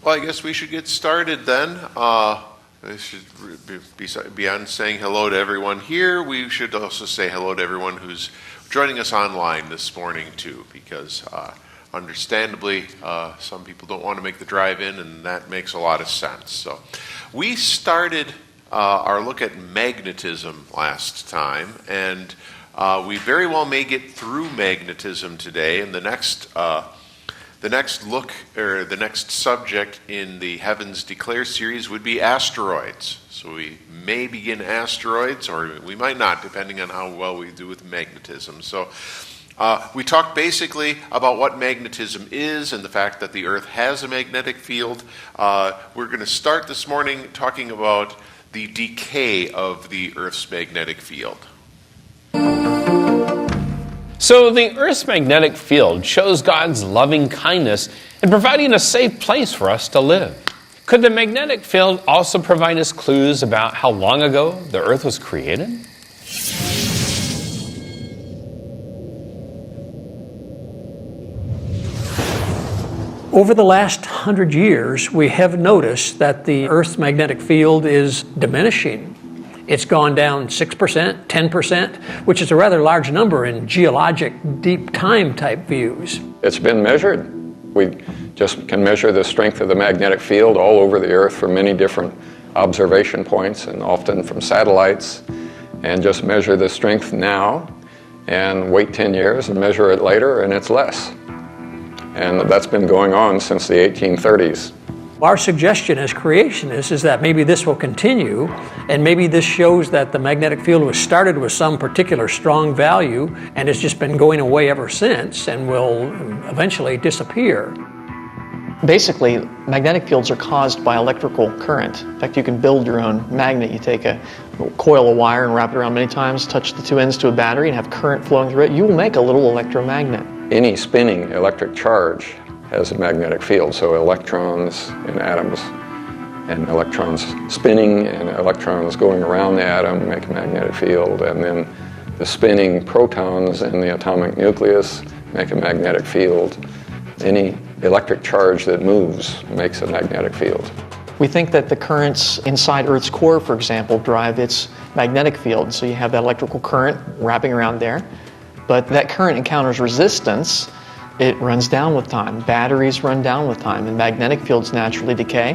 Well, I guess we should get started then. I should beyond saying hello to everyone here, we should also say hello to everyone who's joining us online this morning too, because understandably some people don't want to make the drive in, and that makes a lot of sense. So we started our look at magnetism last time, and we very well may get through magnetism today, and the next look, or the next subject in the Heavens Declare series would be asteroids. So we may begin asteroids, or we might not, depending on how well we do with magnetism. So we talked basically about what magnetism is and the fact that the Earth has a magnetic field. We're going to start this morning talking about the decay of the Earth's magnetic field. So the Earth's magnetic field shows God's loving kindness in providing a safe place for us to live. Could the magnetic field also provide us clues about how long ago the Earth was created? Over the last 100 years, we have noticed that the Earth's magnetic field is diminishing. It's gone down 6%, 10%, which is a rather large number in geologic deep time type views. It's been measured. We just can measure the strength of the magnetic field all over the Earth from many different observation points and often from satellites, and just measure the strength now and wait 10 years and measure it later, and it's less. And that's been going on since the 1830s. Our suggestion as creationists is that maybe this will continue, and maybe this shows that the magnetic field was started with some particular strong value and has just been going away ever since and will eventually disappear. Basically, magnetic fields are caused by electrical current. In fact, you can build your own magnet. You take a coil of wire and wrap it around many times, touch the two ends to a battery and have current flowing through it. You will make a little electromagnet. Any spinning electric charge has a magnetic field, so electrons in atoms and electrons spinning and electrons going around the atom make a magnetic field, and then the spinning protons in the atomic nucleus make a magnetic field. Any electric charge that moves makes a magnetic field. We think that the currents inside Earth's core, for example, drive its magnetic field. So you have that electrical current wrapping around there, but that current encounters resistance. It runs down with time. Batteries run down with time, and magnetic fields naturally decay.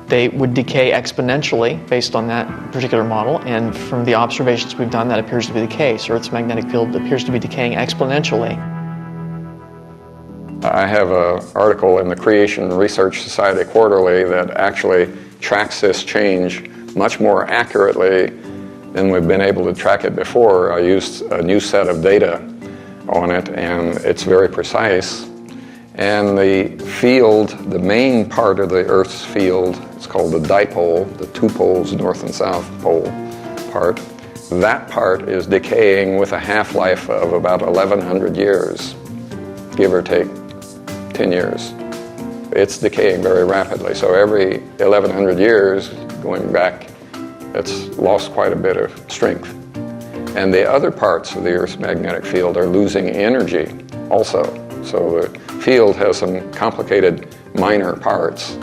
They would decay exponentially based on that particular model, and from the observations we've done, that appears to be the case. Earth's magnetic field appears to be decaying exponentially. I have an article in the Creation Research Society Quarterly that actually tracks this change much more accurately than we've been able to track it before. I used a new set of data on it, and it's very precise. And the field, the main part of the Earth's field, it's called the dipole, the two poles, north and south pole part. That part is decaying with a half-life of about 1,100 years, give or take 10 years. It's decaying very rapidly. So every 1,100 years, going back, it's lost quite a bit of strength. And the other parts of the Earth's magnetic field are losing energy also. So the field has some complicated minor parts,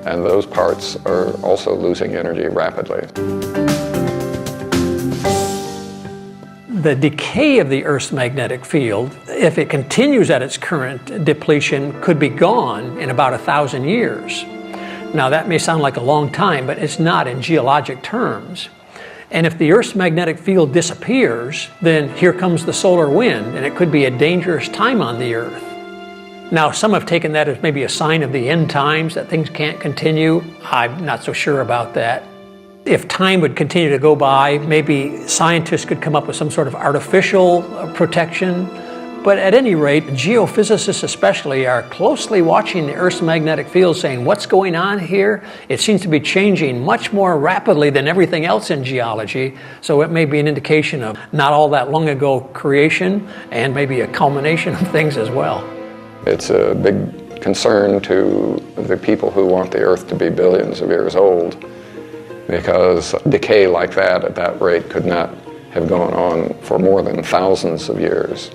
and those parts are also losing energy rapidly. The decay of the Earth's magnetic field, if it continues at its current depletion, could be gone in about 1,000 years. Now that may sound like a long time, but it's not in geologic terms. And if the Earth's magnetic field disappears, then here comes the solar wind, and it could be a dangerous time on the Earth. Now, some have taken that as maybe a sign of the end times, that things can't continue. I'm not so sure about that. If time would continue to go by, maybe scientists could come up with some sort of artificial protection. But at any rate, geophysicists especially are closely watching the Earth's magnetic field, saying, what's going on here? It seems to be changing much more rapidly than everything else in geology, so it may be an indication of not all that long ago creation, and maybe a culmination of things as well. It's a big concern to the people who want the Earth to be billions of years old, because decay like that at that rate could not have gone on for more than thousands of years.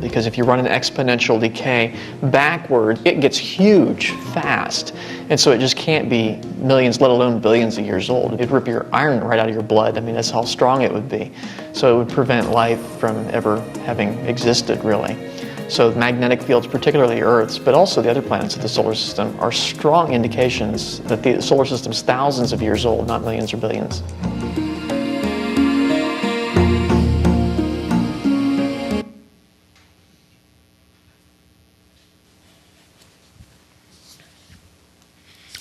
because if you run an exponential decay backward, it gets huge fast. And so it just can't be millions, let alone billions of years old. It'd rip your iron right out of your blood. I mean, that's how strong it would be. So it would prevent life from ever having existed, really. So magnetic fields, particularly Earth's, but also the other planets of the solar system, are strong indications that the solar system's thousands of years old, not millions or billions.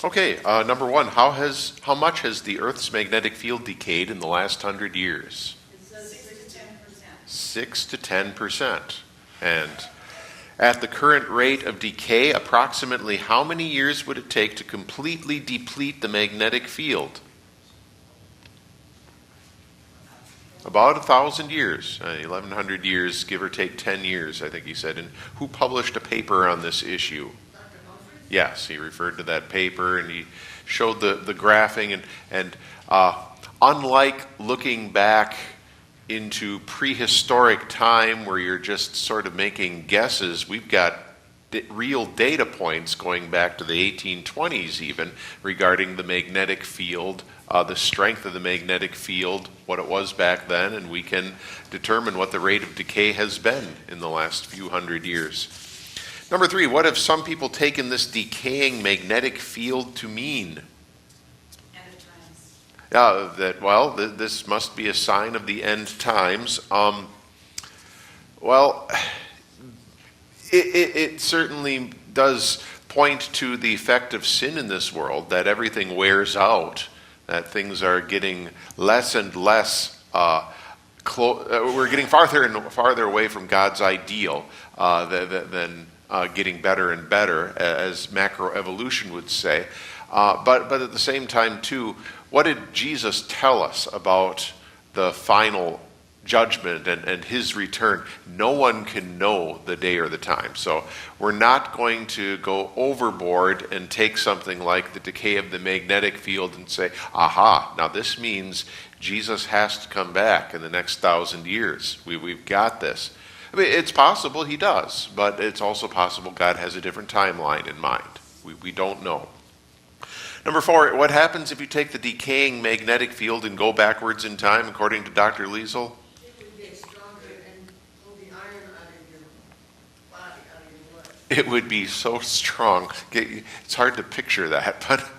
Okay, number one, how much has the Earth's magnetic field decayed in the last 100 years? It says 6 to 10%. 6 to 10%. And at the current rate of decay, approximately how many years would it take to completely deplete the magnetic field? About 1,000 years, 1,100 years, give or take 10 years, I think he said. And who published a paper on this issue? Yes, he referred to that paper and he showed the graphing. And unlike looking back into prehistoric time where you're just sort of making guesses, we've got real data points going back to the 1820s even regarding the magnetic field, the strength of the magnetic field, what it was back then, and we can determine what the rate of decay has been in the last few hundred years. Number three, what have some people taken this decaying magnetic field to mean? End of times. This must be a sign of the end times. It certainly does point to the effect of sin in this world, that everything wears out, that things are getting less and less, we're getting farther and farther away from God's ideal than getting better and better, as macroevolution would say. But at the same time, too, what did Jesus tell us about the final judgment and his return? No one can know the day or the time. So we're not going to go overboard and take something like the decay of the magnetic field and say, aha, now this means Jesus has to come back in the next 1,000 years. We've got this. I mean, it's possible he does, but it's also possible God has a different timeline in mind. We don't know. Number four, what happens if you take the decaying magnetic field and go backwards in time, according to Dr. Liesel? It would get stronger and pull the iron out of your body, out of your blood. It would be so strong. It's hard to picture that, but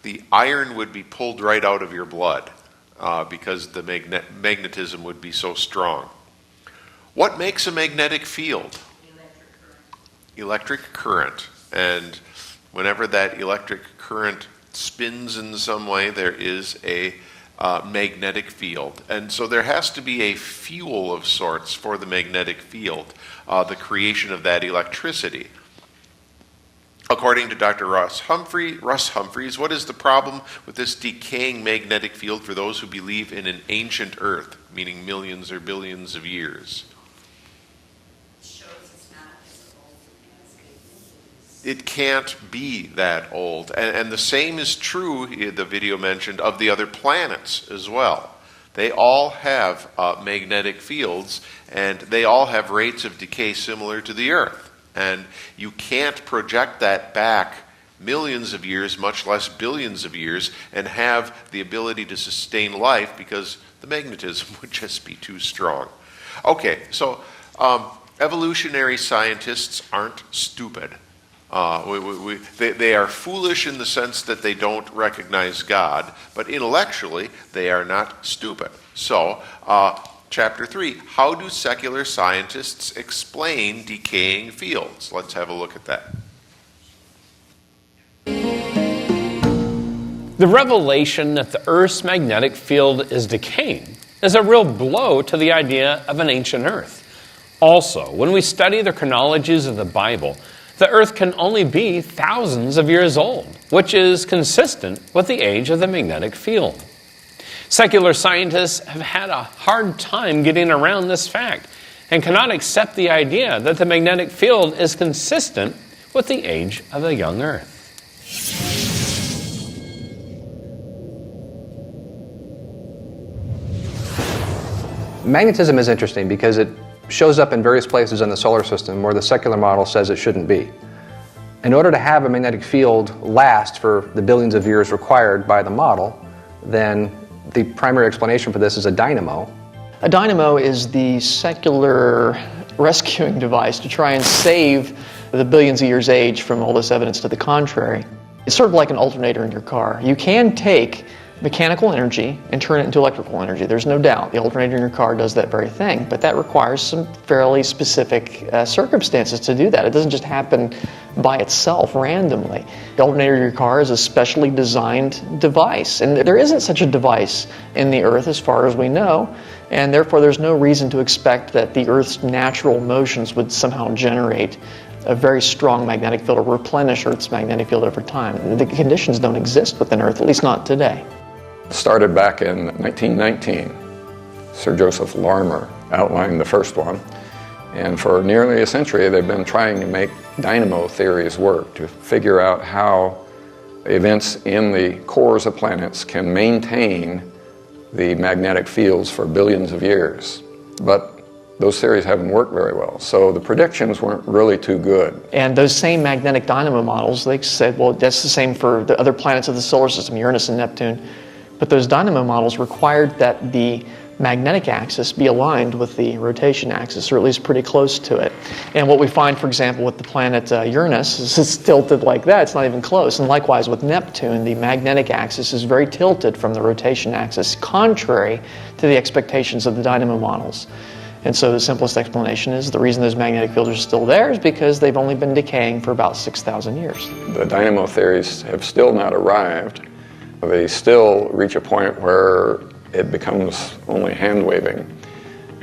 the iron would be pulled right out of your blood because the magnetism would be so strong. What makes a magnetic field? Electric current. And whenever that electric current spins in some way, there is a magnetic field. And so there has to be a fuel of sorts for the magnetic field, the creation of that electricity. According to Dr. Russ Humphreys, what is the problem with this decaying magnetic field for those who believe in an ancient Earth, meaning millions or billions of years? It can't be that old. And the same is true, the video mentioned, of the other planets as well. They all have magnetic fields, and they all have rates of decay similar to the Earth. And you can't project that back millions of years, much less billions of years, and have the ability to sustain life because the magnetism would just be too strong. Okay, so evolutionary scientists aren't stupid. They are foolish in the sense that they don't recognize God, but intellectually they are not stupid. So, chapter 3, how do secular scientists explain decaying fields? Let's have a look at that. The revelation that the Earth's magnetic field is decaying is a real blow to the idea of an ancient Earth. Also, when we study the chronologies of the Bible, the Earth can only be thousands of years old, which is consistent with the age of the magnetic field. Secular scientists have had a hard time getting around this fact and cannot accept the idea that the magnetic field is consistent with the age of the young Earth. Magnetism is interesting because it shows up in various places in the solar system where the secular model says it shouldn't be. In order to have a magnetic field last for the billions of years required by the model, then the primary explanation for this is a dynamo. A dynamo is the secular rescuing device to try and save the billions of years age from all this evidence to the contrary. It's sort of like an alternator in your car. You can take mechanical energy and turn it into electrical energy. There's no doubt. The alternator in your car does that very thing, but that requires some fairly specific circumstances to do that. It doesn't just happen by itself randomly. The alternator in your car is a specially designed device, and there isn't such a device in the Earth as far as we know, and therefore there's no reason to expect that the Earth's natural motions would somehow generate a very strong magnetic field or replenish Earth's magnetic field over time. The conditions don't exist within Earth, at least not today. Started back in 1919. Sir Joseph Larmor outlined the first one. And for nearly a century, they've been trying to make dynamo theories work, to figure out how events in the cores of planets can maintain the magnetic fields for billions of years. But those theories haven't worked very well, so the predictions weren't really too good. And those same magnetic dynamo models, they said, well, that's the same for the other planets of the solar system, Uranus and Neptune. But those dynamo models required that the magnetic axis be aligned with the rotation axis, or at least pretty close to it. And what we find, for example, with the planet Uranus is it's tilted like that. It's not even close. And likewise with Neptune, the magnetic axis is very tilted from the rotation axis, contrary to the expectations of the dynamo models. And so the simplest explanation is the reason those magnetic fields are still there is because they've only been decaying for about 6,000 years. The dynamo theories have still not arrived. They still reach a point where it becomes only hand-waving.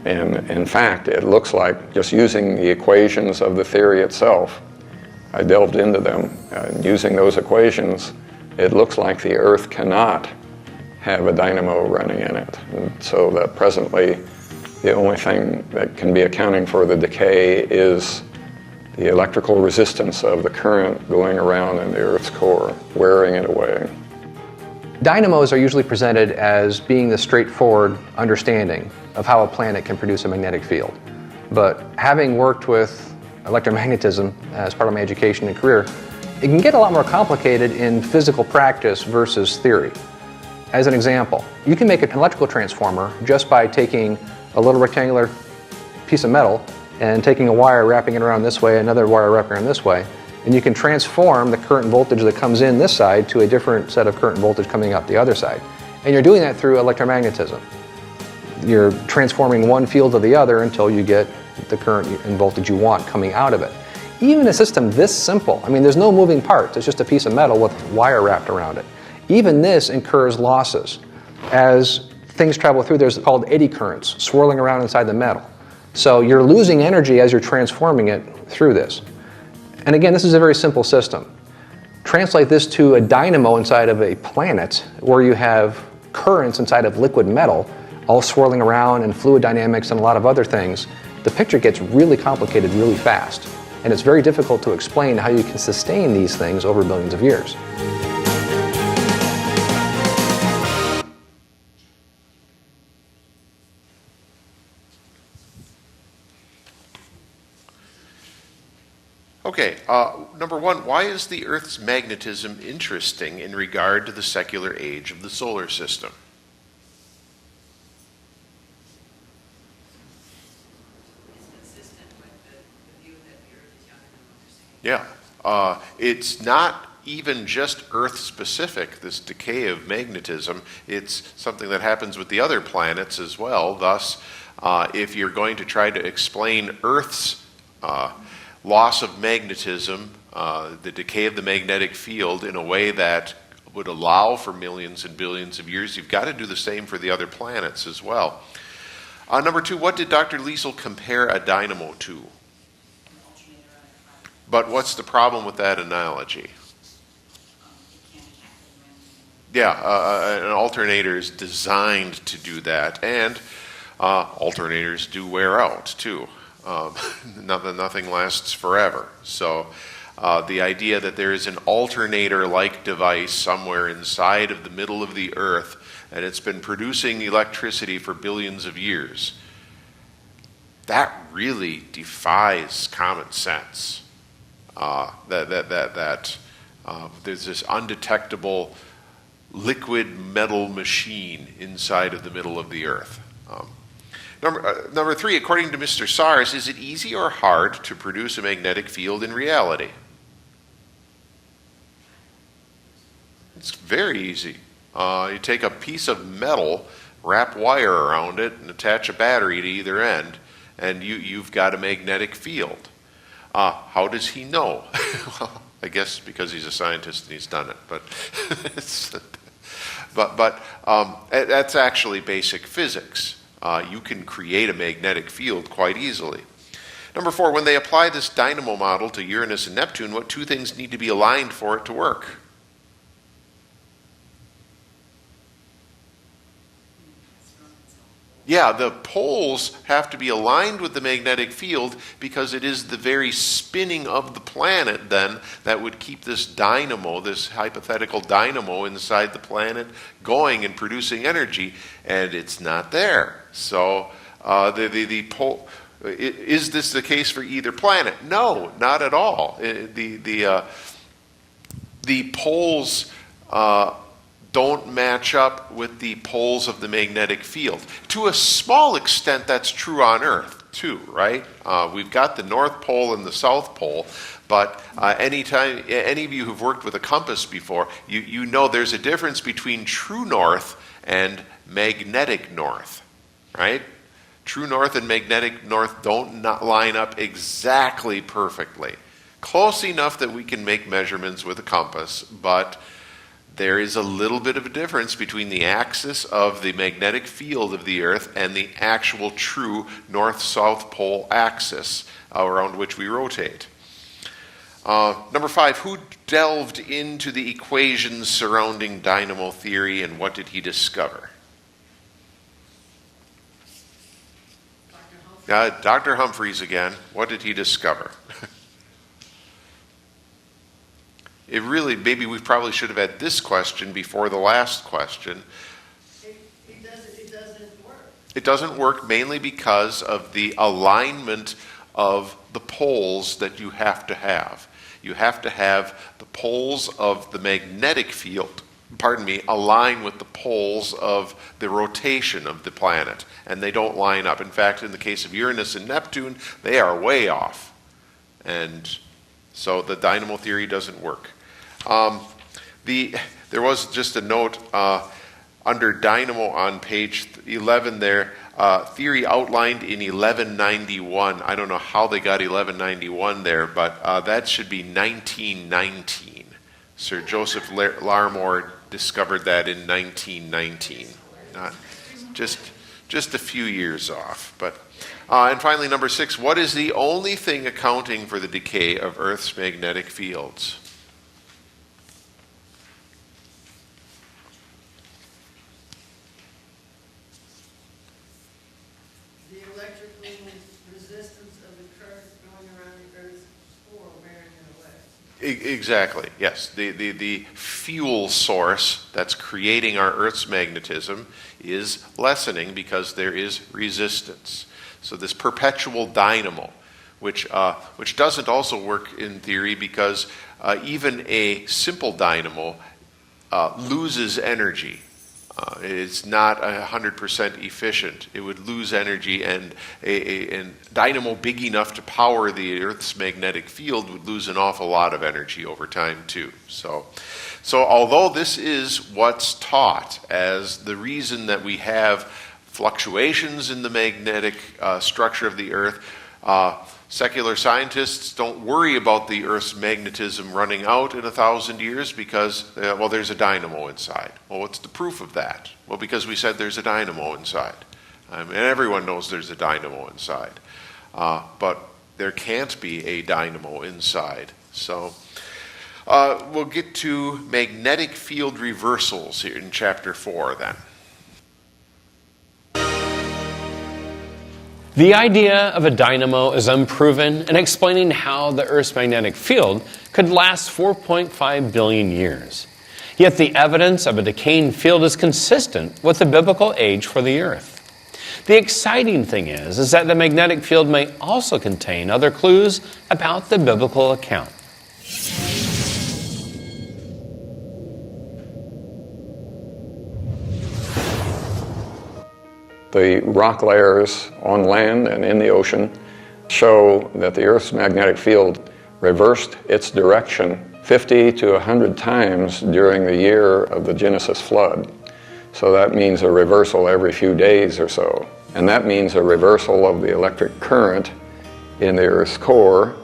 And in fact, it looks like just using the equations of the theory itself, I delved into them, and using those equations, it looks like the Earth cannot have a dynamo running in it. And so that presently, the only thing that can be accounting for the decay is the electrical resistance of the current going around in the Earth's core, wearing it away. Dynamos are usually presented as being the straightforward understanding of how a planet can produce a magnetic field. But having worked with electromagnetism as part of my education and career, it can get a lot more complicated in physical practice versus theory. As an example, you can make an electrical transformer just by taking a little rectangular piece of metal and taking a wire, wrapping it around this way, another wire wrapping around this way, and you can transform the current voltage that comes in this side to a different set of current voltage coming out the other side. And you're doing that through electromagnetism. You're transforming one field to the other until you get the current and voltage you want coming out of it. Even a system this simple, I mean, there's no moving parts, it's just a piece of metal with wire wrapped around it. Even this incurs losses. As things travel through, there's called eddy currents swirling around inside the metal. So you're losing energy as you're transforming it through this. And again, this is a very simple system. Translate this to a dynamo inside of a planet where you have currents inside of liquid metal all swirling around and fluid dynamics and a lot of other things. The picture gets really complicated really fast. And it's very difficult to explain how you can sustain these things over billions of years. Okay, number one, why is the Earth's magnetism interesting in regard to the secular age of the solar system? It's consistent with the view that the Earth is younger than what they're saying. Yeah, it's not even just Earth-specific, this decay of magnetism. It's something that happens with the other planets as well. Thus, if you're going to try to explain Earth's loss of magnetism, the decay of the magnetic field in a way that would allow for millions and billions of years, you've got to do the same for the other planets as well. Number two, what did Dr. Liesel compare a dynamo to? But what's the problem with that analogy? Yeah, an alternator is designed to do that, and alternators do wear out too. Nothing lasts forever. So the idea that there is an alternator-like device somewhere inside of the middle of the Earth and it's been producing electricity for billions of years, that really defies common sense. There's this undetectable liquid metal machine inside of the middle of the earth. Number 3, according to Mr. Sars, is it easy or hard to produce a magnetic field in reality? It's very easy. You take a piece of metal, wrap wire around it, and attach a battery to either end, and you've got a magnetic field. How does he know? Well, I guess because he's a scientist and he's done it. But that's actually basic physics. You can create a magnetic field quite easily. Number 4, when they apply this dynamo model to Uranus and Neptune, what 2 things need to be aligned for it to work? Yeah, the poles have to be aligned with the magnetic field because it is the very spinning of the planet then that would keep this dynamo, this hypothetical dynamo inside the planet going and producing energy, and it's not there. So the pole, is this the case for either planet? No, not at all. The poles don't match up with the poles of the magnetic field. To a small extent, that's true on Earth too, right? We've got the North Pole and the South Pole, but anytime any of you who've worked with a compass before, you know there's a difference between true north and magnetic north, right? True north and magnetic north don't line up exactly perfectly. Close enough that we can make measurements with a compass, but there is a little bit of a difference between the axis of the magnetic field of the Earth and the actual true north-south pole axis around which we rotate. Number 5, who delved into the equations surrounding dynamo theory, and what did he discover? Dr. Humphreys again. What did he discover? It really, maybe we probably should have had this question before the last question. It doesn't work. It doesn't work mainly because of the alignment of the poles that you have to have. You have to have the poles of the magnetic field, align with the poles of the rotation of the planet, and they don't line up. In fact, in the case of Uranus and Neptune, they are way off. And so the dynamo theory doesn't work. There was just a note under dynamo on page 11 there, theory outlined in 1191. I don't know how they got 1191 there, but that should be 1919. Sir Joseph Larmor discovered that in 1919. Just a few years off. But and finally, number 6, what is the only thing accounting for the decay of Earth's magnetic fields? Exactly, yes. The fuel source that's creating our Earth's magnetism is lessening because there is resistance. So this perpetual dynamo, which doesn't also work in theory because even a simple dynamo loses energy. It's not 100% efficient. It would lose energy, and a dynamo big enough to power the Earth's magnetic field would lose an awful lot of energy over time too. So although this is what's taught as the reason that we have fluctuations in the magnetic structure of the Earth, secular scientists don't worry about the Earth's magnetism running out in 1,000 years because, there's a dynamo inside. Well, what's the proof of that? Well, because we said there's a dynamo inside. And everyone knows there's a dynamo inside. But there can't be a dynamo inside. So we'll get to magnetic field reversals here in chapter 4 then. The idea of a dynamo is unproven in explaining how the Earth's magnetic field could last 4.5 billion years. Yet the evidence of a decaying field is consistent with the biblical age for the Earth. The exciting thing is that the magnetic field may also contain other clues about the biblical account. The rock layers on land and in the ocean show that the Earth's magnetic field reversed its direction 50 to 100 times during the year of the Genesis flood. So that means a reversal every few days or so. And that means a reversal of the electric current in the Earth's core.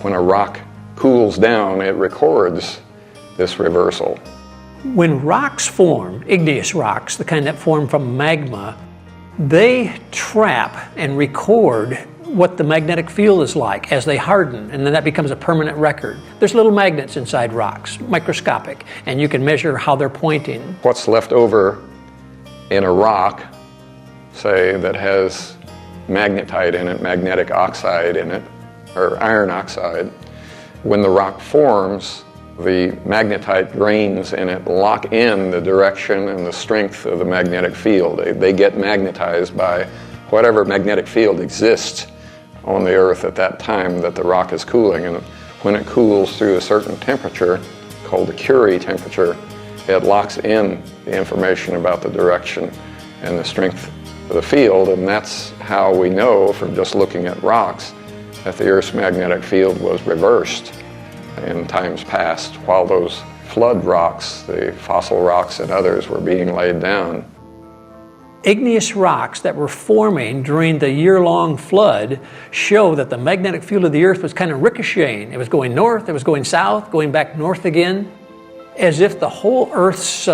When a rock cools down, it records this reversal. When rocks form, igneous rocks, the kind that form from magma, they trap and record what the magnetic field is like as they harden, and then that becomes a permanent record. There's little magnets inside rocks, microscopic, and you can measure how they're pointing. What's left over in a rock, say, that has magnetite in it, magnetic oxide in it, or iron oxide, when the rock forms, the magnetite grains in it lock in the direction and the strength of the magnetic field. They get magnetized by whatever magnetic field exists on the Earth at that time that the rock is cooling. And when it cools through a certain temperature, called the Curie temperature, it locks in the information about the direction and the strength of the field. And that's how we know from just looking at rocks that the Earth's magnetic field was reversed in times past, while those flood rocks, the fossil rocks and others, were being laid down. Igneous rocks that were forming during the year-long flood show that the magnetic field of the Earth was kind of ricocheting. It was going north, it was going south, going back north again, as if the whole Earth's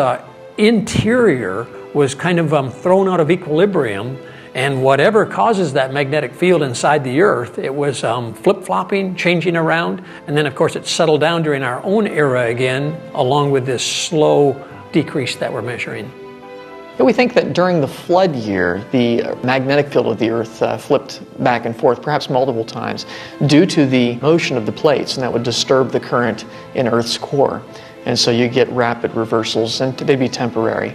interior was kind of thrown out of equilibrium. And whatever causes that magnetic field inside the Earth, it was flip-flopping, changing around, and then of course it settled down during our own era again, along with this slow decrease that we're measuring. We think that during the flood year, the magnetic field of the Earth flipped back and forth, perhaps multiple times, due to the motion of the plates, and that would disturb the current in Earth's core. And so you get rapid reversals, and they'd be temporary.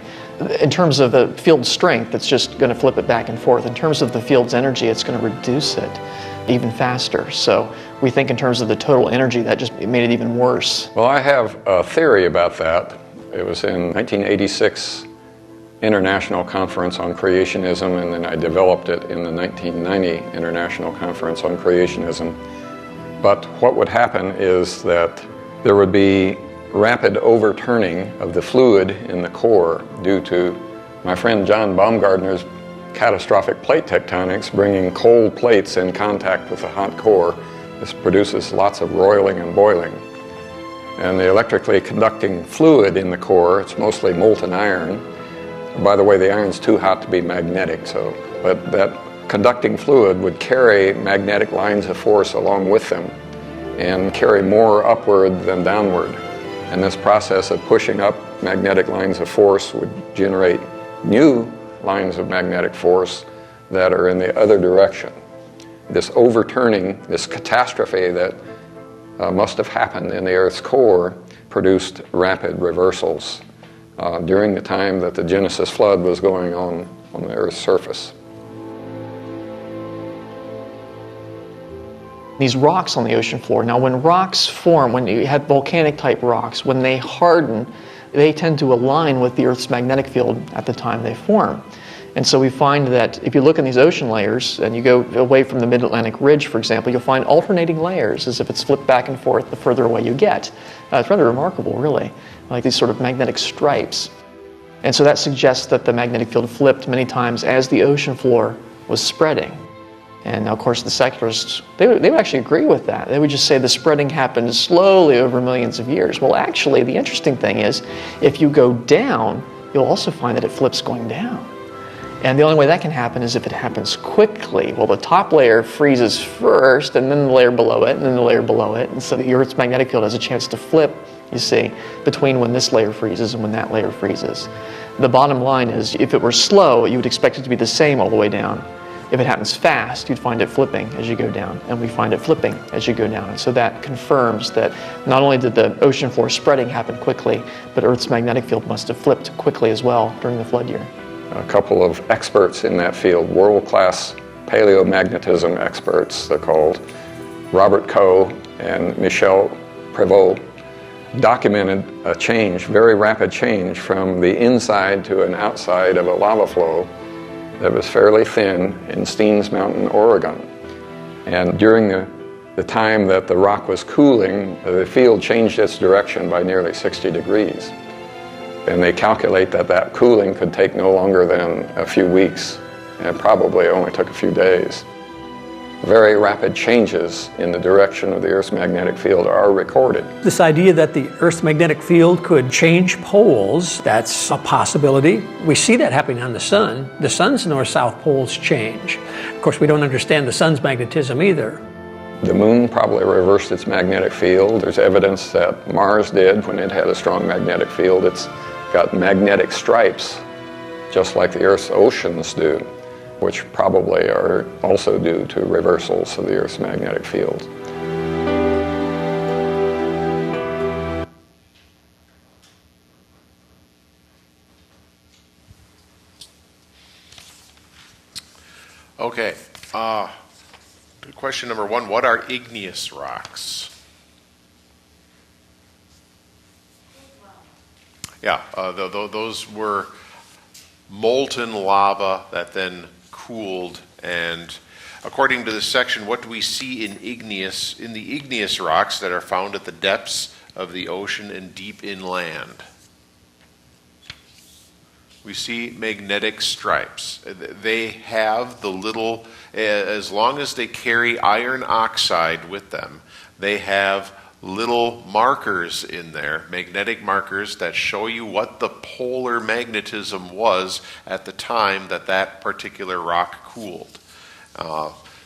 In terms of the field strength, it's just going to flip it back and forth. In terms of the field's energy, it's going to reduce it even faster. So we think in terms of the total energy, that just made it even worse. Well, I have a theory about that. It was in 1986 International Conference on Creationism, and then I developed it in the 1990 International Conference on Creationism. But what would happen is that there would be rapid overturning of the fluid in the core due to my friend John Baumgartner's catastrophic plate tectonics, bringing cold plates in contact with the hot core. This produces lots of roiling and boiling. And the electrically conducting fluid in the core, it's mostly molten iron. By the way, the iron's too hot to be magnetic, but that conducting fluid would carry magnetic lines of force along with them and carry more upward than downward. And this process of pushing up magnetic lines of force would generate new lines of magnetic force that are in the other direction. This overturning, this catastrophe that must have happened in the Earth's core produced rapid reversals during the time that the Genesis flood was going on the Earth's surface. These rocks on the ocean floor. Now when rocks form, when you have volcanic type rocks, when they harden, they tend to align with the Earth's magnetic field at the time they form. And so we find that if you look in these ocean layers and you go away from the mid-Atlantic ridge, for example, you'll find alternating layers as if it's flipped back and forth the further away you get. It's rather remarkable, really, like these sort of magnetic stripes. And so that suggests that the magnetic field flipped many times as the ocean floor was spreading. And now, of course, the secularists, they would actually agree with that. They would just say the spreading happened slowly over millions of years. Well, actually, the interesting thing is, if you go down, you'll also find that it flips going down. And the only way that can happen is if it happens quickly. Well, the top layer freezes first, and then the layer below it, and then the layer below it. And so the Earth's magnetic field has a chance to flip, you see, between when this layer freezes and when that layer freezes. The bottom line is, if it were slow, you would expect it to be the same all the way down. If it happens fast, you'd find it flipping as you go down, and we find it flipping as you go down. And so that confirms that not only did the ocean floor spreading happen quickly, but Earth's magnetic field must have flipped quickly as well during the flood year. a couple of experts in that field, world-class paleomagnetism experts, they're called, Robert Coe and Michel Prévost, documented a change, very rapid change, from the inside to an outside of a lava flow that was fairly thin in Steens Mountain, Oregon. And during the time that the rock was cooling, the field changed its direction by nearly 60 degrees. And they calculate that that cooling could take no longer than a few weeks, and it probably only took a few days. Very rapid changes in the direction of the Earth's magnetic field are recorded. This idea that the Earth's magnetic field could change poles, that's a possibility. We see that happening on the sun. The sun's north-south poles change. Of course, we don't understand the sun's magnetism either. The moon probably reversed its magnetic field. There's evidence that Mars did when it had a strong magnetic field. It's got magnetic stripes, just like the Earth's oceans do, which probably are also due to reversals of the Earth's magnetic field. Okay. Question number 1, what are igneous rocks? Yeah, those were molten lava that then cooled, and according to this section, what do we see in the igneous rocks that are found at the depths of the ocean and deep inland? We see magnetic stripes. They have the little, as long as they carry iron oxide with them, they have little markers in there, magnetic markers that show you what the polar magnetism was at the time that that particular rock cooled.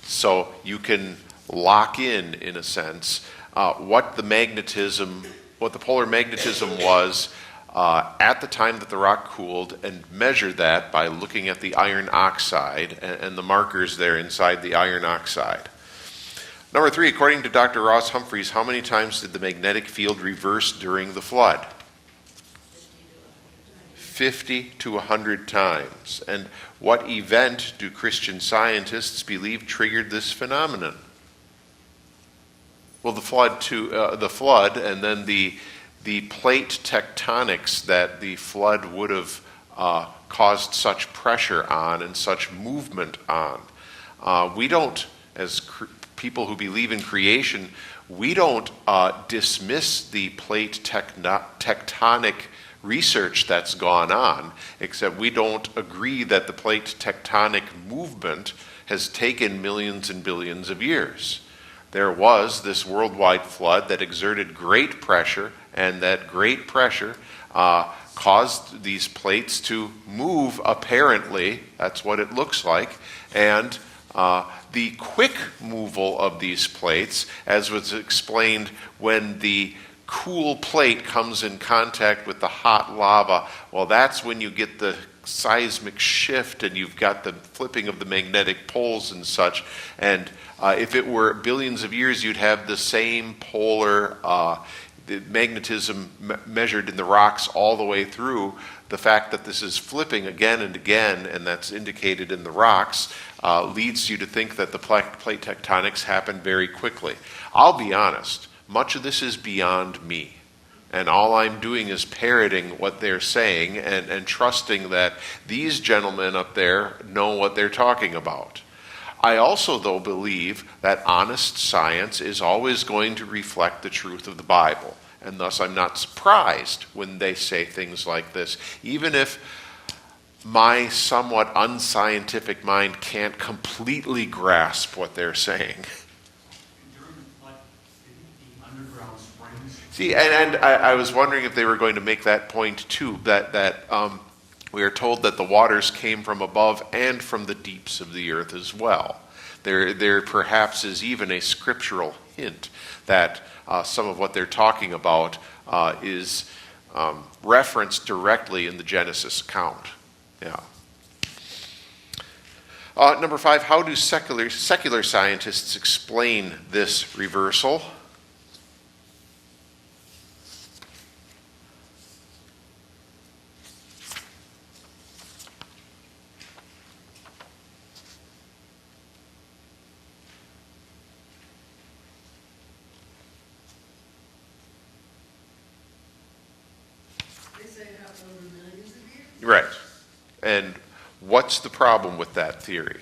So you can lock in a sense, what the polar magnetism was at the time that the rock cooled, and measure that by looking at the iron oxide and the markers there inside the iron oxide. Number 3, according to Dr. Ross Humphreys, how many times did the magnetic field reverse during the flood? 50 to 100 times. And what event do Christian scientists believe triggered this phenomenon? Well, the flood, and then the plate tectonics that the flood would have caused such pressure on and such movement on. We don't, as people who believe in creation, we don't dismiss the plate tectonic research that's gone on, except we don't agree that the plate tectonic movement has taken millions and billions of years. There was this worldwide flood that exerted great pressure, and that great pressure caused these plates to move, apparently. That's what it looks like. And the quick moval of these plates, as was explained when the cool plate comes in contact with the hot lava, well, that's when you get the seismic shift and you've got the flipping of the magnetic poles and such. And if it were billions of years, you'd have the same polar the magnetism measured in the rocks all the way through. The fact that this is flipping again and again, and that's indicated in the rocks, leads you to think that the plate tectonics happen very quickly. I'll be honest, much of this is beyond me. And all I'm doing is parroting what they're saying and trusting that these gentlemen up there know what they're talking about. I also, though, believe that honest science is always going to reflect the truth of the Bible. And thus I'm not surprised when they say things like this, even if my somewhat unscientific mind can't completely grasp what they're saying. See, and I was wondering if they were going to make that point too, that we are told that the waters came from above and from the deeps of the earth as well. There perhaps is even a scriptural hint that some of what they're talking about is referenced directly in the Genesis account. Yeah. Number 5, how do secular scientists explain this reversal? Right. And what's the problem with that theory?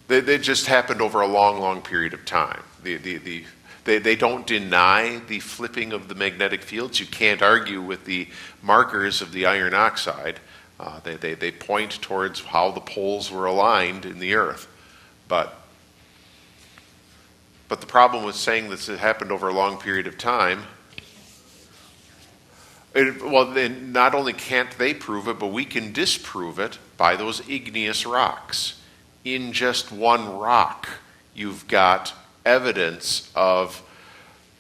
They just happened over a long, long period of time. They don't deny the flipping of the magnetic fields. You can't argue with the markers of the iron oxide. They point towards how the poles were aligned in the Earth. But the problem with saying this happened over a long period of time, then not only can't they prove it, but we can disprove it by those igneous rocks. In just one rock, you've got evidence of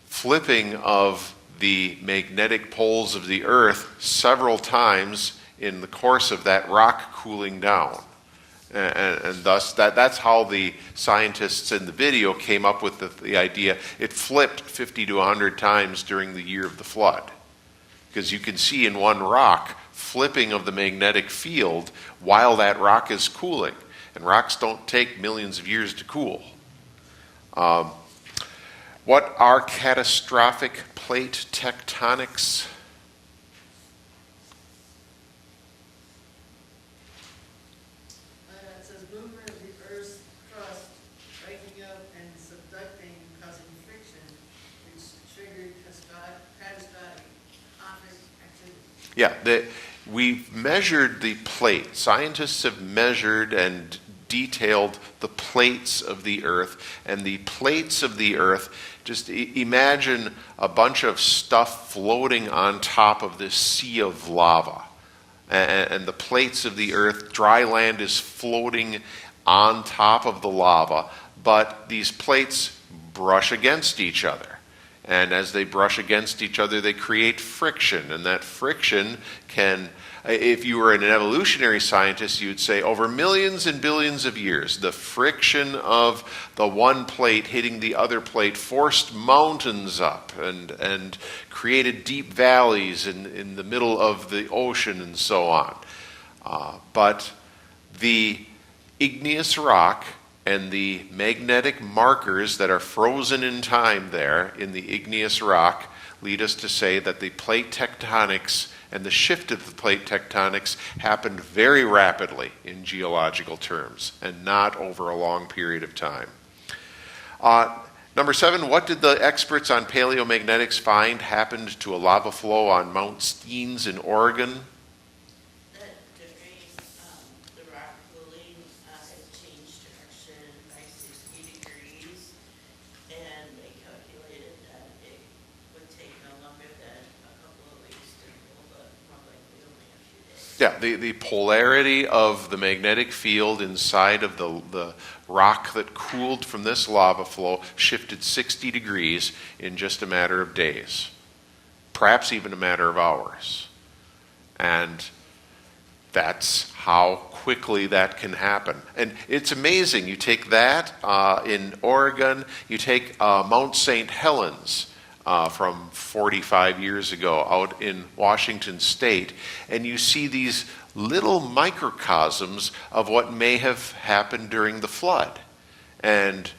flipping of the magnetic poles of the Earth several times in the course of that rock cooling down. And thus, that's how the scientists in the video came up with the idea. It flipped 50 to 100 times during the year of the flood. Because you can see in one rock flipping of the magnetic field while that rock is cooling. And rocks don't take millions of years to cool. What are catastrophic plate tectonics? It says movement of the Earth's crust breaking up and subducting, causing friction, which triggered catastrophic activity. Yeah, we've measured the plate. Scientists have measured and detailed the plates of the Earth. And the plates of the Earth, just imagine a bunch of stuff floating on top of this sea of lava. And the plates of the Earth, dry land is floating on top of the lava, but these plates brush against each other. And as they brush against each other, they create friction. And that friction can, if you were an evolutionary scientist, you'd say over millions and billions of years, the friction of the one plate hitting the other plate forced mountains up and created deep valleys in the middle of the ocean and so on. But the igneous rock and the magnetic markers that are frozen in time there in the igneous rock lead us to say that the plate tectonics and the shift of the plate tectonics happened very rapidly in geological terms and not over a long period of time. Number 7, what did the experts on paleomagnetics find happened to a lava flow on Mount Steens in Oregon? That during the rock cooling had changed direction by 60 degrees, and they calculated that it would take no longer than a couple of weeks to cool, but more likely only a few days. Yeah, the polarity of the magnetic field inside of the rock that cooled from this lava flow shifted 60 degrees in just a matter of days, perhaps even a matter of hours. And that's how quickly that can happen. And it's amazing. You take that in Oregon, you take Mount St. Helens from 45 years ago out in Washington State, and you see these little microcosms of what may have happened during the flood. And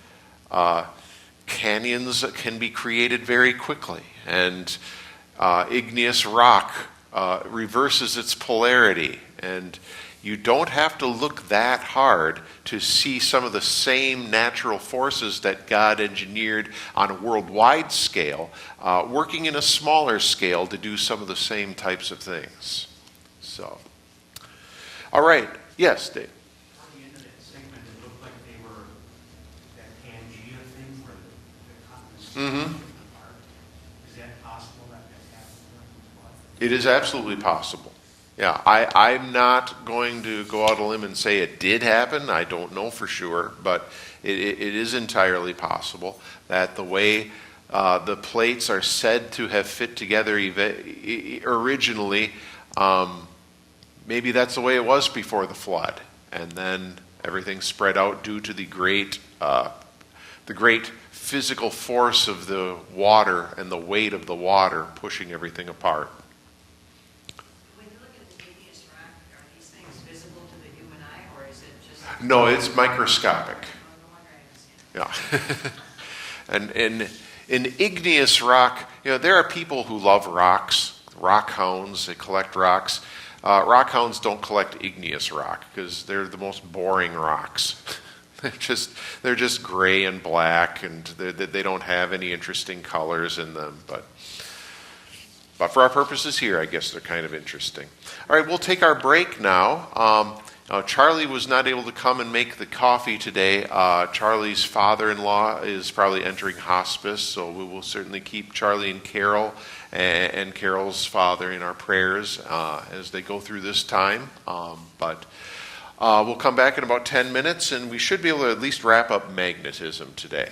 canyons can be created very quickly, and igneous rock reverses its polarity, and you don't have to look that hard to see some of the same natural forces that God engineered on a worldwide scale, working in a smaller scale to do some of the same types of things. So, all right. Yes, Dave. At the end of that segment, it looked like they were that Pangea thing where the cotton was Mm-hmm. apart. Is that possible that happened during the flood? It is absolutely possible. Yeah, I'm not going to go out on a limb and say it did happen. I don't know for sure, but it is entirely possible that the way the plates are said to have fit together originally, maybe that's the way it was before the flood, and then everything spread out due to the great physical force of the water and the weight of the water pushing everything apart. When you look at the igneous rock, are these things visible to the human eye, or is it just? No, it's microscopic. Oh, no wonder I understand. Yeah. And An igneous rock, there are people who love rocks, rock hounds, they collect rocks. Rock hounds don't collect igneous rock because they're the most boring rocks. They're just gray and black, and they don't have any interesting colors in them. But for our purposes here, I guess they're kind of interesting. All right, we'll take our break now. Charlie was not able to come and make the coffee today. Charlie's father-in-law is probably entering hospice, so we will certainly keep Charlie and Carol and Carol's father in our prayers as they go through this time. But we'll come back in about 10 minutes, and we should be able to at least wrap up magnetism today.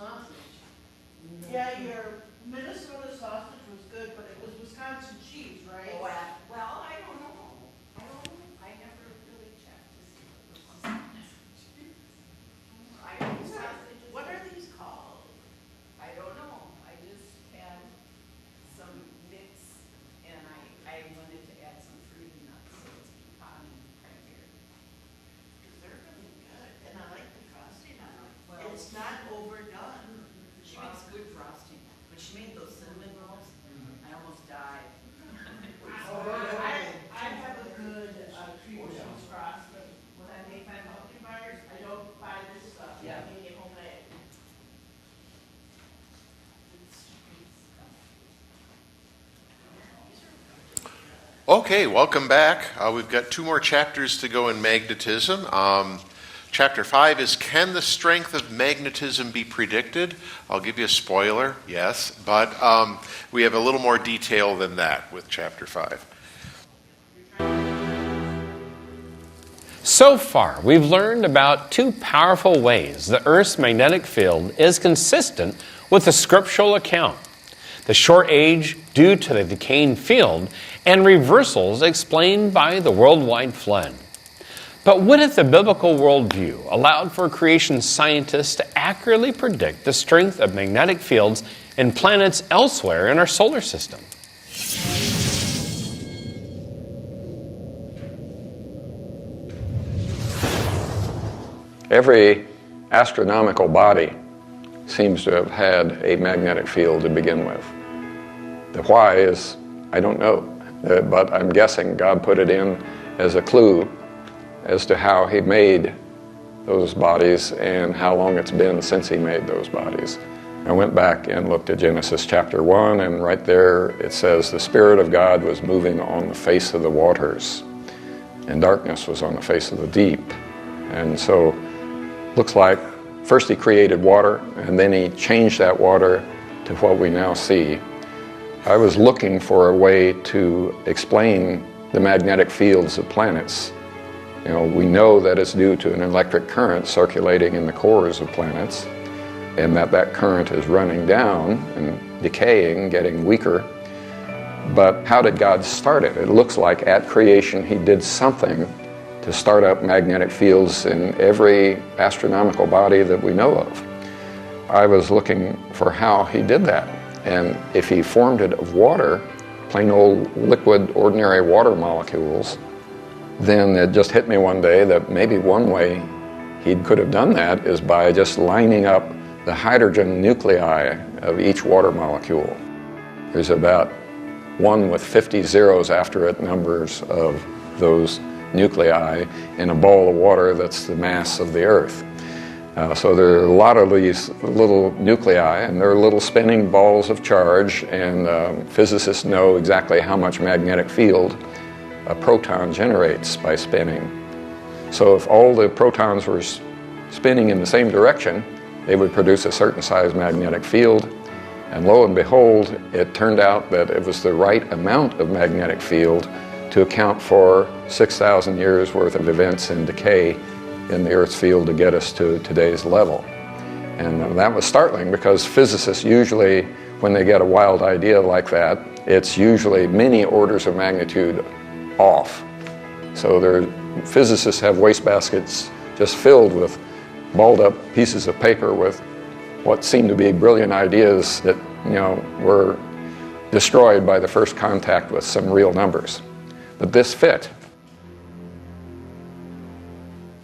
sausage. Yeah, your Minnesota sausage was good, but it was Wisconsin cheese, right? Well, I don't know. I never really checked to see what was I know sausage is What are good. these called? I don't know. I just had some mix and I wanted to add some fruity nuts, so it's pecan and cranberry. Because they're really good, and I like the frosting on them. Well- It's not overdone. She makes good frosting. When she made those cinnamon rolls, I almost died. I have a good cream cheese frost, but when I make my pumpkin bars, I don't buy this stuff. I make it homemade. Okay, welcome back. We've got 2 more chapters to go in magnetism. Chapter 5 is Can the Strength of Magnetism Be Predicted? I'll give you a spoiler, yes, but we have a little more detail than that with Chapter 5. So far, we've learned about 2 powerful ways the Earth's magnetic field is consistent with the scriptural account. The short age due to the decaying field, and reversals explained by the worldwide flood. But what if the biblical worldview allowed for creation scientists to accurately predict the strength of magnetic fields in planets elsewhere in our solar system? Every astronomical body seems to have had a magnetic field to begin with. The why is, I don't know, but I'm guessing God put it in as a clue as to how he made those bodies and how long it's been since he made those bodies. I went back and looked at Genesis chapter 1, and right there it says, the Spirit of God was moving on the face of the waters, and darkness was on the face of the deep. And so, looks like first he created water, and then he changed that water to what we now see. I was looking for a way to explain the magnetic fields of planets. You know, we know that it's due to an electric current circulating in the cores of planets, and that current is running down and decaying, getting weaker. But how did God start it? It looks like at creation he did something to start up magnetic fields in every astronomical body that we know of. I was looking for how he did that. And if he formed it of water, plain old liquid, ordinary water molecules, then it just hit me one day that maybe one way he could have done that is by just lining up the hydrogen nuclei of each water molecule. There's about 1 with 50 zeros after it numbers of those nuclei in a ball of water that's the mass of the Earth. So there are a lot of these little nuclei, and they're little spinning balls of charge, and physicists know exactly how much magnetic field a proton generates by spinning. So if all the protons were spinning in the same direction, they would produce a certain size magnetic field, and lo and behold, it turned out that it was the right amount of magnetic field to account for 6,000 years worth of events and decay in the Earth's field to get us to today's level. And that was startling because physicists usually, when they get a wild idea like that, it's usually many orders of magnitude off. So physicists have wastebaskets just filled with balled up pieces of paper with what seem to be brilliant ideas that, were destroyed by the first contact with some real numbers. But this fit.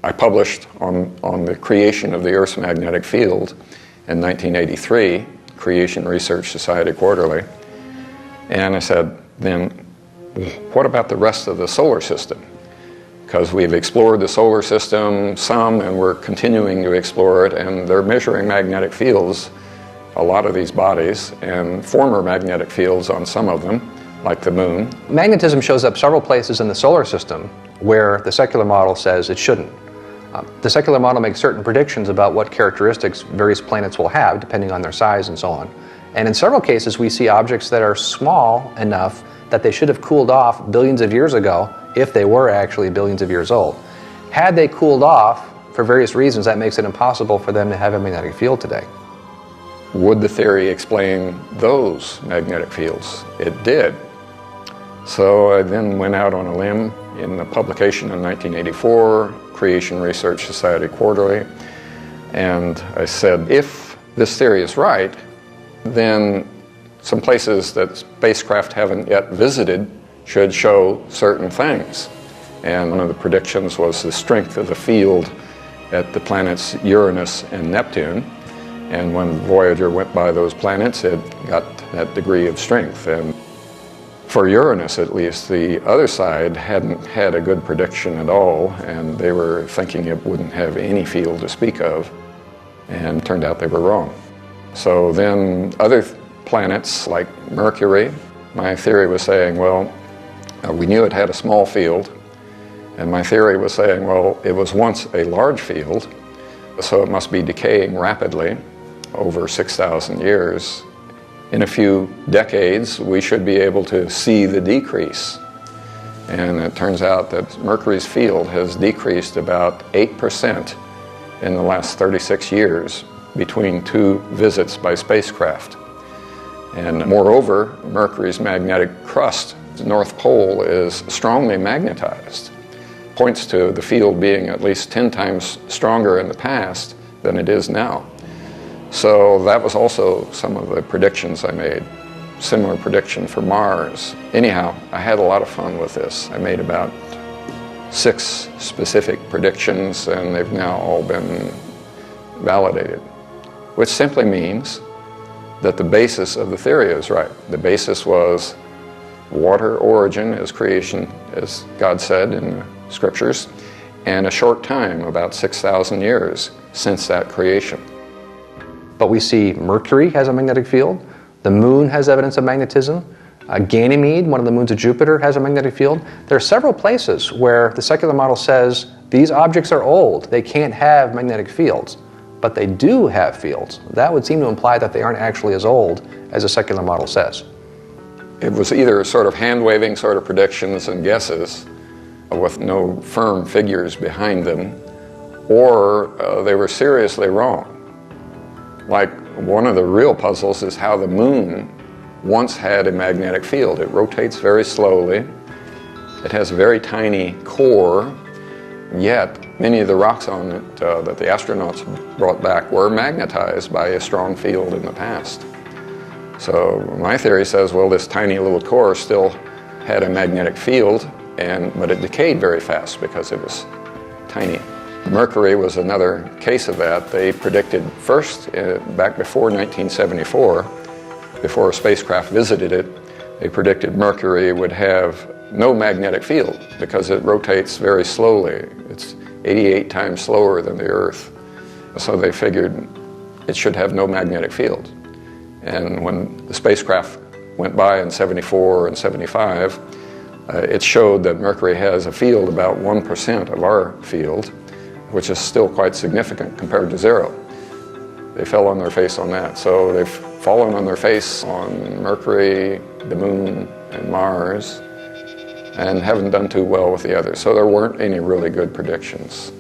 I published on the creation of the Earth's magnetic field in 1983, Creation Research Society Quarterly. And I said, then what about the rest of the solar system? Because we've explored the solar system some, and we're continuing to explore it, and they're measuring magnetic fields, a lot of these bodies, and former magnetic fields on some of them, like the moon. Magnetism shows up several places in the solar system where the secular model says it shouldn't. The secular model makes certain predictions about what characteristics various planets will have, depending on their size and so on. And in several cases, we see objects that are small enough that they should have cooled off billions of years ago, if they were actually billions of years old. Had they cooled off, for various reasons, that makes it impossible for them to have a magnetic field today. would the theory explain those magnetic fields? It did. So I then went out on a limb in a publication in 1984, Creation Research Society Quarterly, and I said, if this theory is right, then some places that spacecraft haven't yet visited should show certain things. And one of the predictions was the strength of the field at the planets Uranus and Neptune. And when Voyager went by those planets, it got that degree of strength. And for Uranus, at least, the other side hadn't had a good prediction at all, and they were thinking it wouldn't have any field to speak of, and it turned out they were wrong. So then other planets like Mercury, my theory was saying, well, we knew it had a small field, and my theory was saying, well, it was once a large field, so it must be decaying rapidly over 6,000 years. In a few decades, we should be able to see the decrease. And it turns out that Mercury's field has decreased about 8% in the last 36 years between two visits by spacecraft. And moreover, Mercury's magnetic crust, the North Pole, is strongly magnetized. Points to the field being at least 10 times stronger in the past than it is now. So that was also some of the predictions I made. Similar prediction for Mars. Anyhow, I had a lot of fun with this. I made about 6 specific predictions, and they've now all been validated, which simply means that the basis of the theory is right. The basis was water origin as creation, as God said in the scriptures, and a short time, about 6,000 years since that creation. But we see Mercury has a magnetic field. The moon has evidence of magnetism. Ganymede, one of the moons of Jupiter, has a magnetic field. There are several places where the secular model says these objects are old. They can't have magnetic fields. But they do have fields. That would seem to imply that they aren't actually as old as the secular model says. It was either sort of hand-waving sort of predictions and guesses with no firm figures behind them, or they were seriously wrong. Like, one of the real puzzles is how the moon once had a magnetic field. It rotates very slowly. It has a very tiny core, yet many of the rocks on it that the astronauts brought back were magnetized by a strong field in the past. So my theory says, well, this tiny little core still had a magnetic field, but it decayed very fast because it was tiny. Mercury was another case of that. They predicted first, back before 1974, before a spacecraft visited it, they predicted Mercury would have no magnetic field because it rotates very slowly. It's 88 times slower than the Earth. So they figured it should have no magnetic field. And when the spacecraft went by in 74 and 75, it showed that Mercury has a field about 1% of our field, which is still quite significant compared to 0. They fell on their face on that. So they've fallen on their face on Mercury, the Moon, and Mars, and haven't done too well with the others. So there weren't any really good predictions.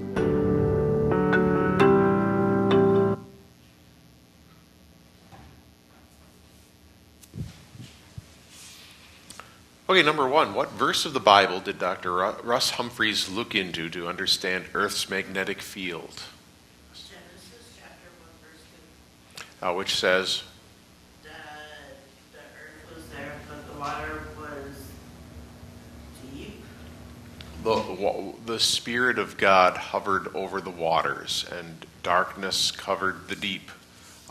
Okay, number 1, what verse of the Bible did Dr. Russ Humphreys look into to understand Earth's magnetic field? Genesis chapter 1 verse 2. Which says, That the earth was there, but the water was deep. the Spirit of God hovered over the waters, and darkness covered the deep.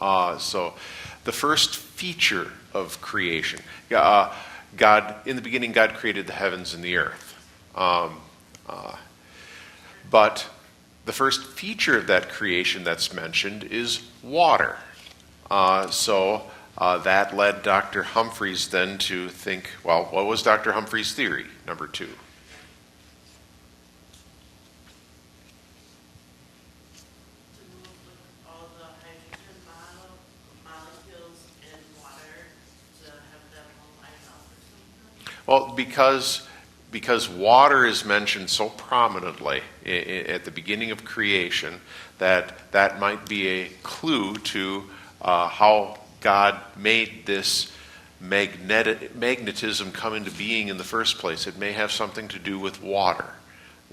So the first feature of creation, God, in the beginning, God created the heavens and the earth. But the first feature of that creation that's mentioned is water. So that led Dr. Humphreys then to think, well, what was Dr. Humphreys' theory, number 2? All the hydrogen molecules in water to have them all line up or something? Well, because water is mentioned so prominently at the beginning of creation, that might be a clue to how God made this magnetism come into being in the first place. It may have something to do with water.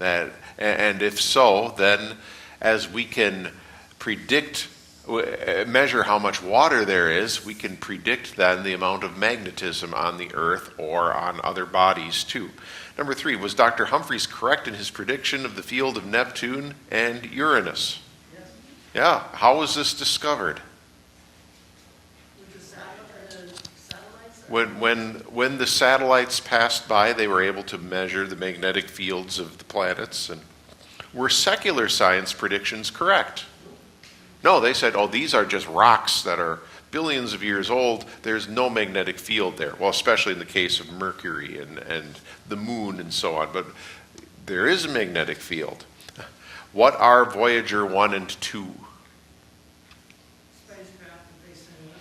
And if so, then as we can measure how much water there is, we can predict then the amount of magnetism on the earth or on other bodies too. Number 3, was Dr. Humphreys correct in his prediction of the field of Neptune and Uranus? Yes. Yeah. How was this discovered? With the satellites? When the satellites passed by, they were able to measure the magnetic fields of the planets. And were secular science predictions correct? No, they said, oh, these are just rocks that are billions of years old. There's no magnetic field there. Well, especially in the case of Mercury and the moon and so on. But there is a magnetic field. What are Voyager 1 and 2? Spacecraft that they sent up.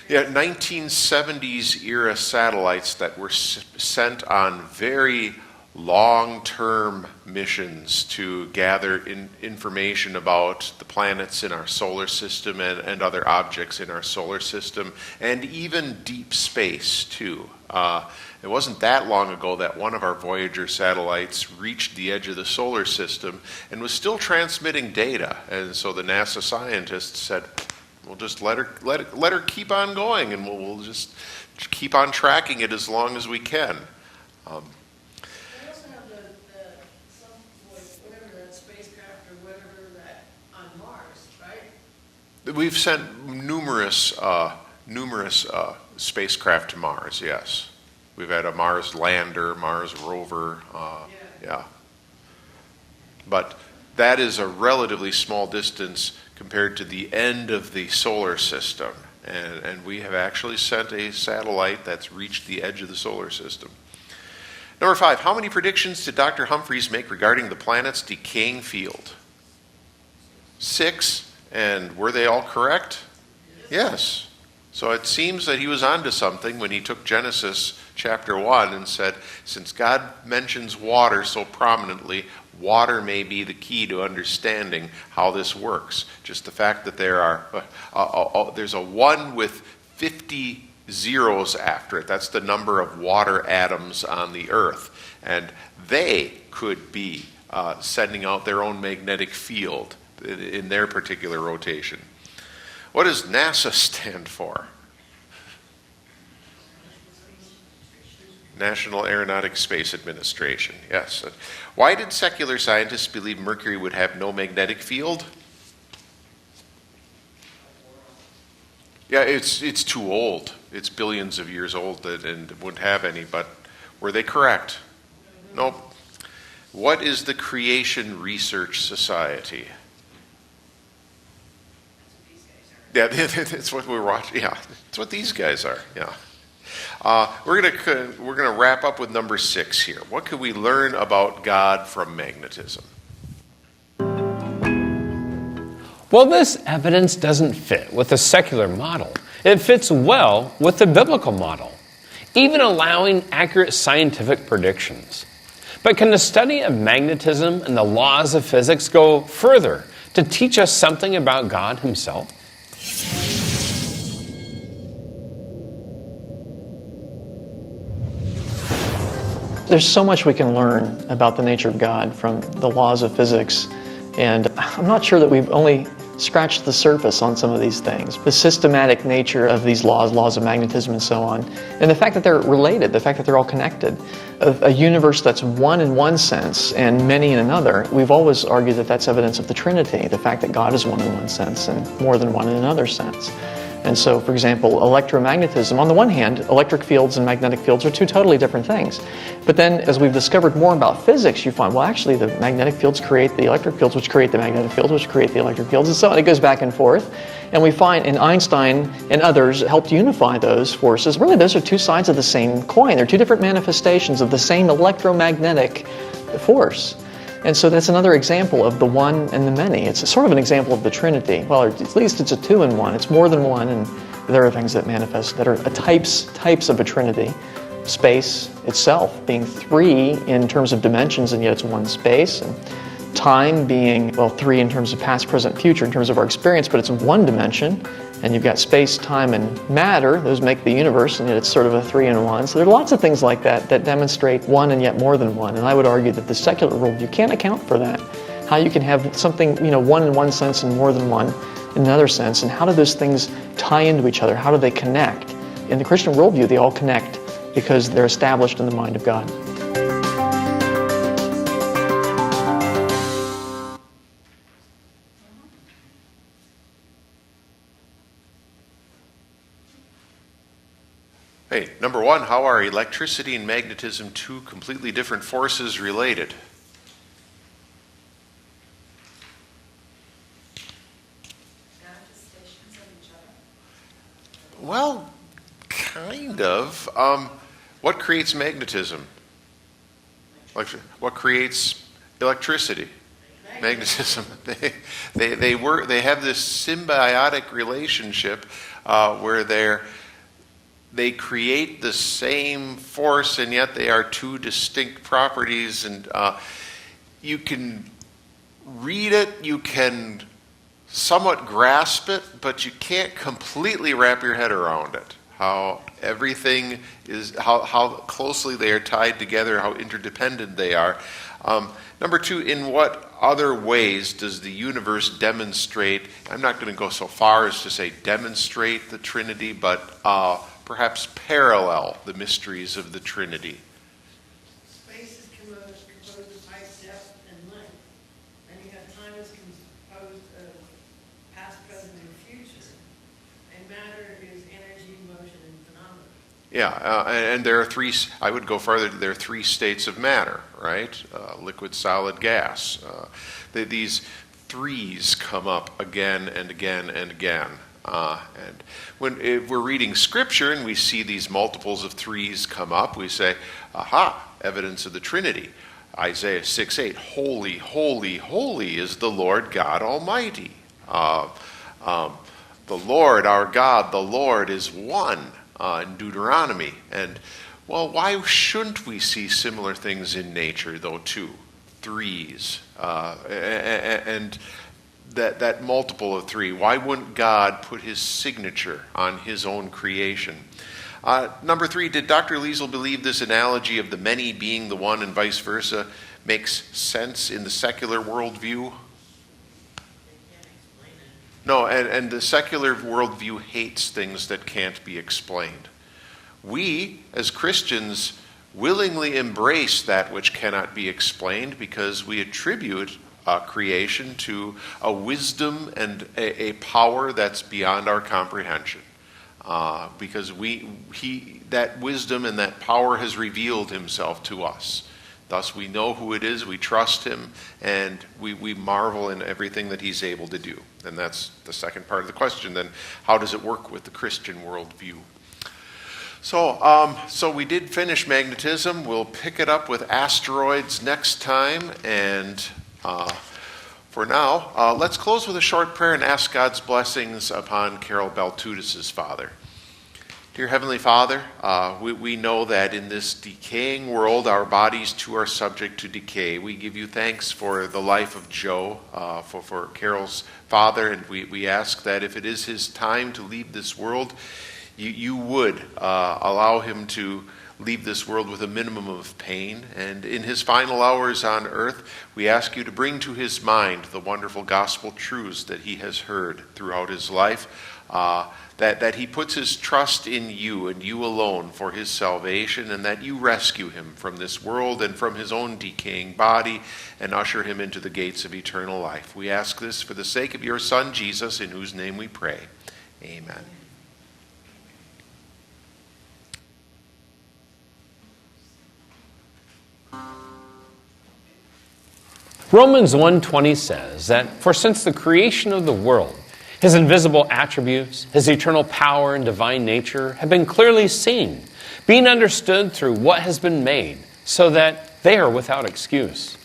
Yeah, 1970s era satellites that were sent on very long-term missions to gather information about the planets in our solar system and other objects in our solar system, and even deep space too. It wasn't that long ago that one of our Voyager satellites reached the edge of the solar system and was still transmitting data, and so the NASA scientists said, we'll just let her keep on going, and we'll just keep on tracking it as long as we can. They also have whatever that spacecraft or whatever that on Mars, right? We've sent numerous spacecraft to Mars, yes. We've had a Mars lander, Mars rover, yeah. But that is a relatively small distance compared to the end of the solar system. And we have actually sent a satellite that's reached the edge of the solar system. Number 5, how many predictions did Dr. Humphreys make regarding the planet's decaying field? 6, and were they all correct? Yes. So it seems that he was onto something when he took Genesis chapter 1 and said, since God mentions water so prominently, water may be the key to understanding how this works. Just the fact that there's a 1 with 50 zeros after it. That's the number of water atoms on the earth. And they could be sending out their own magnetic field in their particular rotation. What does NASA stand for? National Aeronautics Space Administration. Yes. Why did secular scientists believe Mercury would have no magnetic field? Yeah, it's too old. It's billions of years old and wouldn't have any, but were they correct? Nope. What is the Creation Research Society? Yeah, that's what we're watching. Yeah, that's what these guys are. Yeah. We're gonna wrap up with number 6 here. What can we learn about God from magnetism? Well, this evidence doesn't fit with the secular model. It fits well with the biblical model, even allowing accurate scientific predictions. But can the study of magnetism and the laws of physics go further to teach us something about God himself? There's so much we can learn about the nature of God from the laws of physics, and I'm not sure that we've only scratched the surface on some of these things. The systematic nature of these laws of magnetism and so on, and the fact that they're related, the fact that they're all connected. A universe that's one in one sense and many in another, we've always argued that that's evidence of the Trinity, the fact that God is one in one sense and more than one in another sense. And so, for example, electromagnetism, on the one hand, electric fields and magnetic fields are two totally different things. But then, as we've discovered more about physics, you find, well, actually, the magnetic fields create the electric fields, which create the magnetic fields, which create the electric fields, and so on. It goes back and forth. And we find, and Einstein and others helped unify those forces. Really, those are two sides of the same coin. They're two different manifestations of the same electromagnetic force. And so that's another example of the one and the many. It's sort of an example of the Trinity. Well, at least it's a 2 in 1. It's more than one, and there are things that manifest that are types of a Trinity. Space itself being 3 in terms of dimensions, and yet it's one space. And time being, well, 3 in terms of past, present, future, in terms of our experience, but it's one dimension. And you've got space, time, and matter. Those make the universe, and yet it's sort of a 3-in-1. So there are lots of things like that that demonstrate one and yet more than one. And I would argue that the secular worldview can't account for that. How you can have something, one in one sense and more than one in another sense, and how do those things tie into each other? How do they connect? In the Christian worldview, they all connect because they're established in the mind of God. Hey, number one, how are electricity and magnetism, two completely different forces, related? Manifestations of each other. Well, kind of. What creates magnetism? What creates electricity? Magnetism. They have this symbiotic relationship where they create the same force, and yet they are two distinct properties. And you can read it, you can somewhat grasp it, but you can't completely wrap your head around it. How everything is, how closely they are tied together, how interdependent they are. Number two, in what other ways does the universe demonstrate, I'm not going to go so far as to say demonstrate the Trinity, but perhaps parallel the mysteries of the Trinity? Space is composed of height, depth, and length. And you have time is composed of past, present, and future. And matter is energy, motion, and phenomena. Yeah, and there are three, I would go farther, there are three states of matter, right? Liquid, solid, gas. These threes come up again and again and again. And if we're reading Scripture and we see these multiples of threes come up, we say, aha, evidence of the Trinity. Isaiah 6:8, holy, holy, holy is the Lord God Almighty. The Lord, our God, the Lord is one in Deuteronomy. And, well, why shouldn't we see similar things in nature, though, too? Threes. And that multiple of three. Why wouldn't God put his signature on his own creation? Number three, did Dr. Liesel believe this analogy of the many being the one and vice versa makes sense in the secular worldview? No, and the secular worldview hates things that can't be explained. We, as Christians, willingly embrace that which cannot be explained because we attribute creation to a wisdom and a power that's beyond our comprehension. Because that wisdom and that power has revealed himself to us. Thus we know who it is, we trust him, and we marvel in everything that he's able to do. And that's the second part of the question. Then how does it work with the Christian worldview? So we did finish magnetism. We'll pick it up with asteroids next time. And for now, let's close with a short prayer and ask God's blessings upon Carol Baltudis' father. Dear Heavenly Father, we know that in this decaying world, our bodies too are subject to decay. We give you thanks for the life of Joe, for Carol's father, and we ask that if it is his time to leave this world, you would allow him to leave this world with a minimum of pain. And in his final hours on earth, we ask you to bring to his mind the wonderful gospel truths that he has heard throughout his life, that he puts his trust in you and you alone for his salvation, and that you rescue him from this world and from his own decaying body and usher him into the gates of eternal life. We ask this for the sake of your Son, Jesus, in whose name we pray. Amen. Romans 1:20 says that, for since the creation of the world, his invisible attributes, his eternal power and divine nature have been clearly seen, being understood through what has been made, so that they are without excuse.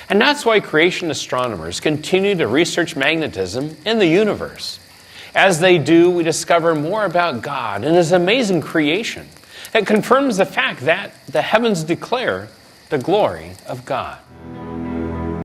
And that's why creation astronomers continue to research magnetism in the universe. As they do, we discover more about God and his amazing creation. It confirms the fact that the heavens declare the glory of God.